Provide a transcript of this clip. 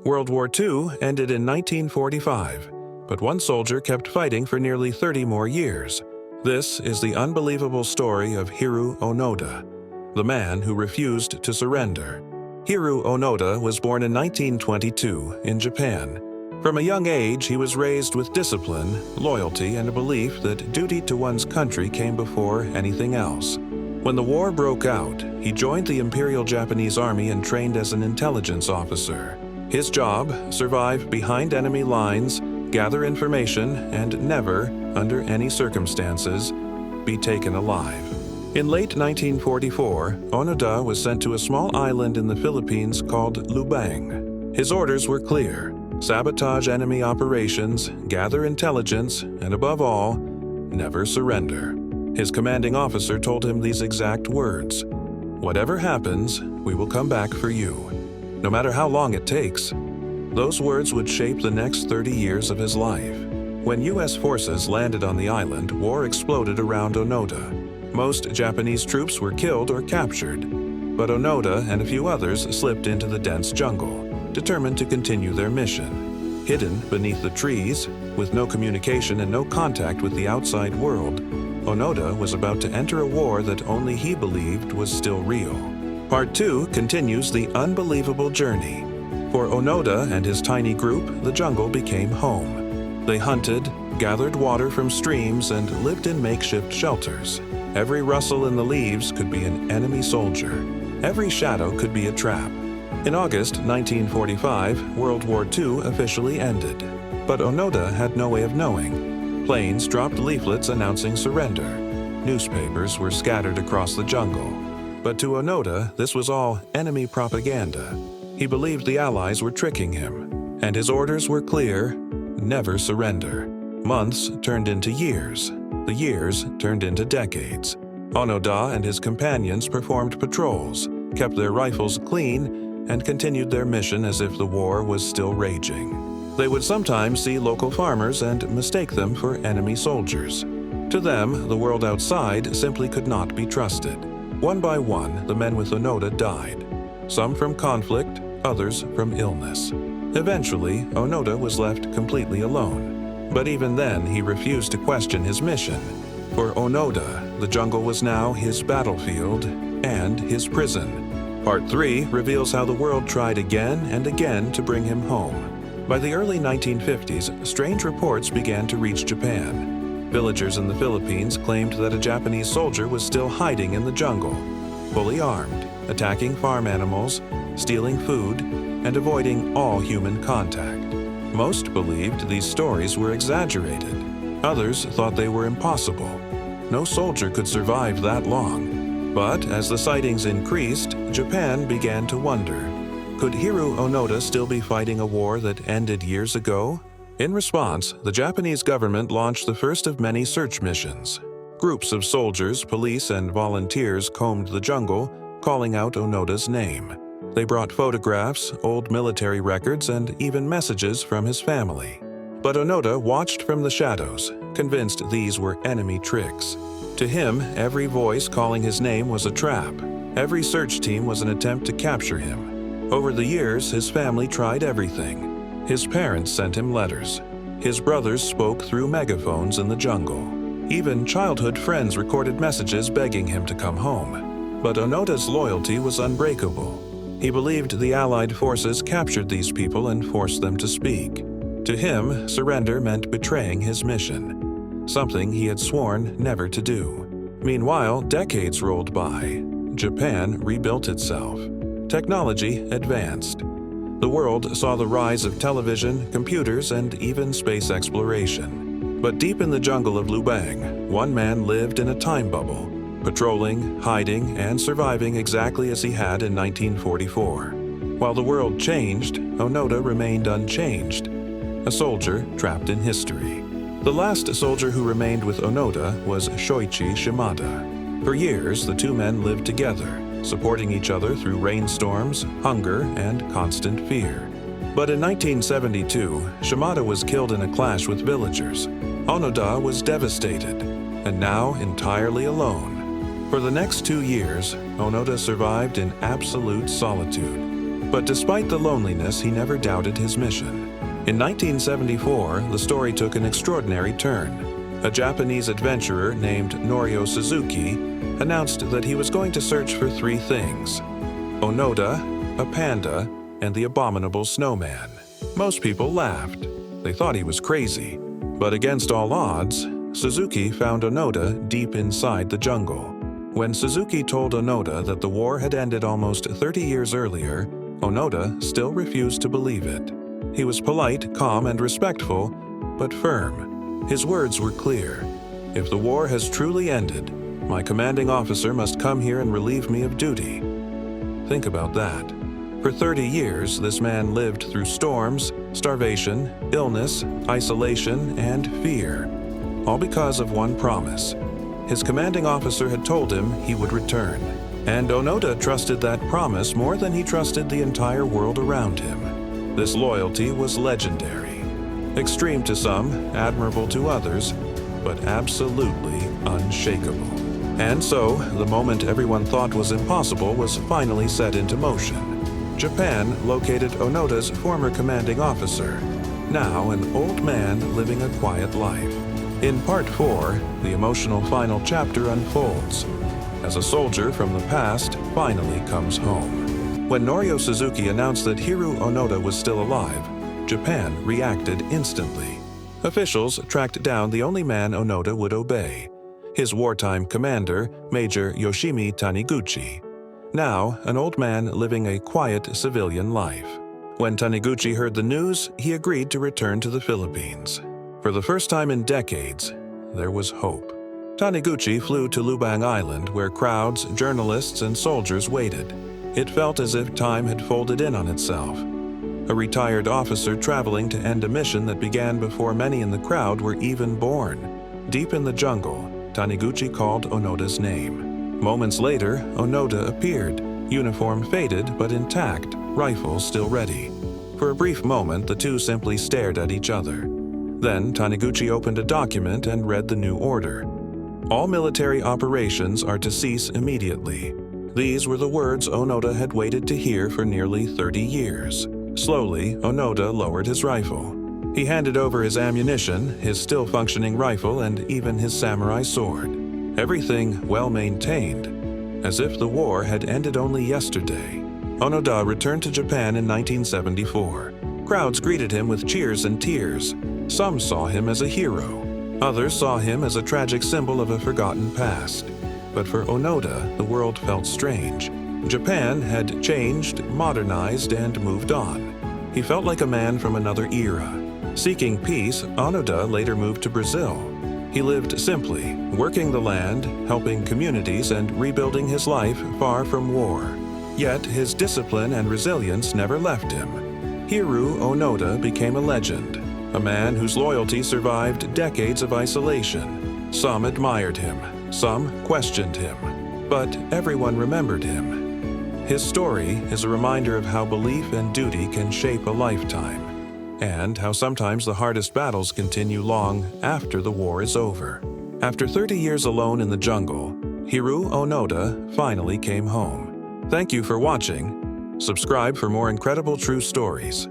World War II ended in 1945, but one soldier kept fighting for nearly 30 more years. This is the unbelievable story of Hiroo Onoda, the man who refused to surrender. Hiroo Onoda was born in 1922 in Japan. From a young age, he was raised with discipline, loyalty, and a belief that duty to one's country came before anything else. When the war broke out, he joined the Imperial Japanese Army and trained as an intelligence officer. His job: survive behind enemy lines, gather information, and never, under any circumstances, be taken alive. In late 1944, Onoda was sent to a small island in the Philippines called Lubang. His orders were clear: sabotage enemy operations, gather intelligence, and above all, never surrender. His commanding officer told him these exact words: "Whatever happens, we will come back for you, no matter how long it takes." Those words would shape the next 30 years of his life. When U.S. forces landed on the island, war exploded around Onoda. Most Japanese troops were killed or captured, but Onoda and a few others slipped into the dense jungle, determined to continue their mission. Hidden beneath the trees, with no communication and no contact with the outside world, Onoda was about to enter a war that only he believed was still real. Part 2 continues the unbelievable journey. For Onoda and his tiny group, the jungle became home. They hunted, gathered water from streams, and lived in makeshift shelters. Every rustle in the leaves could be an enemy soldier. Every shadow could be a trap. In August 1945, World War II officially ended. But Onoda had no way of knowing. Planes dropped leaflets announcing surrender. Newspapers were scattered across the jungle. But to Onoda, this was all enemy propaganda. He believed the Allies were tricking him, and his orders were clear: never surrender. Months turned into years. The years turned into decades. Onoda and his companions performed patrols, kept their rifles clean, and continued their mission as if the war was still raging. They would sometimes see local farmers and mistake them for enemy soldiers. To them, the world outside simply could not be trusted. One by one, the men with Onoda died. Some from conflict, others from illness. Eventually, Onoda was left completely alone. But even then, he refused to question his mission. For Onoda, the jungle was now his battlefield and his prison. Part 3 reveals how the world tried again and again to bring him home. By the early 1950s, strange reports began to reach Japan. Villagers in the Philippines claimed that a Japanese soldier was still hiding in the jungle, fully armed, attacking farm animals, stealing food, and avoiding all human contact. Most believed these stories were exaggerated. Others thought they were impossible. No soldier could survive that long. But as the sightings increased, Japan began to wonder: could Hiroo Onoda still be fighting a war that ended years ago? In response, the Japanese government launched the first of many search missions. Groups of soldiers, police, and volunteers combed the jungle, calling out Onoda's name. They brought photographs, old military records, and even messages from his family. But Onoda watched from the shadows, convinced these were enemy tricks. To him, every voice calling his name was a trap. Every search team was an attempt to capture him. Over the years, his family tried everything. His parents sent him letters. His brothers spoke through megaphones in the jungle. Even childhood friends recorded messages begging him to come home. But Onoda's loyalty was unbreakable. He believed the Allied forces captured these people and forced them to speak. To him, surrender meant betraying his mission, something he had sworn never to do. Meanwhile, decades rolled by. Japan rebuilt itself. Technology advanced. The world saw the rise of television, computers, and even space exploration. But deep in the jungle of Lubang, one man lived in a time bubble, patrolling, hiding, and surviving exactly as he had in 1944. While the world changed, Onoda remained unchanged, a soldier trapped in history. The last soldier who remained with Onoda was Shoichi Shimada. For years, the two men lived together, supporting each other through rainstorms, hunger, and constant fear. But in 1972, Shimada was killed in a clash with villagers. Onoda was devastated, and now entirely alone. For the next 2 years, Onoda survived in absolute solitude. But despite the loneliness, he never doubted his mission. In 1974, the story took an extraordinary turn. A Japanese adventurer named Norio Suzuki announced that he was going to search for three things: Onoda, a panda, and the abominable snowman. Most people laughed. They thought he was crazy. But against all odds, Suzuki found Onoda deep inside the jungle. When Suzuki told Onoda that the war had ended almost 30 years earlier, Onoda still refused to believe it. He was polite, calm, and respectful, but firm. His words were clear. If the war has truly ended, my commanding officer must come here and relieve me of duty. Think about that. For 30 years, this man lived through storms, starvation, illness, isolation, and fear, all because of one promise. His commanding officer had told him he would return, and Onoda trusted that promise more than he trusted the entire world around him. This loyalty was legendary. Extreme to some, admirable to others, but absolutely unshakable. And so, the moment everyone thought was impossible was finally set into motion. Japan located Onoda's former commanding officer, now an old man living a quiet life. In Part 4, the emotional final chapter unfolds, as a soldier from the past finally comes home. When Norio Suzuki announced that Hiroo Onoda was still alive, Japan reacted instantly. Officials tracked down the only man Onoda would obey, his wartime commander, Major Yoshimi Taniguchi, now an old man living a quiet civilian life. When Taniguchi heard the news, he agreed to return to the Philippines. For the first time in decades, there was hope. Taniguchi flew to Lubang Island, where crowds, journalists, and soldiers waited. It felt as if time had folded in on itself. A retired officer traveling to end a mission that began before many in the crowd were even born. Deep in the jungle, Taniguchi called Onoda's name. Moments later, Onoda appeared, uniform faded but intact, rifle still ready. For a brief moment, the two simply stared at each other. Then Taniguchi opened a document and read the new order. All military operations are to cease immediately. These were the words Onoda had waited to hear for nearly 30 years. Slowly, Onoda lowered his rifle. He handed over his ammunition, his still-functioning rifle, and even his samurai sword. Everything well-maintained, as if the war had ended only yesterday. Onoda returned to Japan in 1974. Crowds greeted him with cheers and tears. Some saw him as a hero. Others saw him as a tragic symbol of a forgotten past. But for Onoda, the world felt strange. Japan had changed, modernized, and moved on. He felt like a man from another era. Seeking peace, Onoda later moved to Brazil. He lived simply, working the land, helping communities, and rebuilding his life far from war. Yet his discipline and resilience never left him. Hiroo Onoda became a legend, a man whose loyalty survived decades of isolation. Some admired him, some questioned him, but everyone remembered him. His story is a reminder of how belief and duty can shape a lifetime, and how sometimes the hardest battles continue long after the war is over. After 30 years alone in the jungle, Hiroo Onoda finally came home. Thank you for watching. Subscribe for more incredible true stories.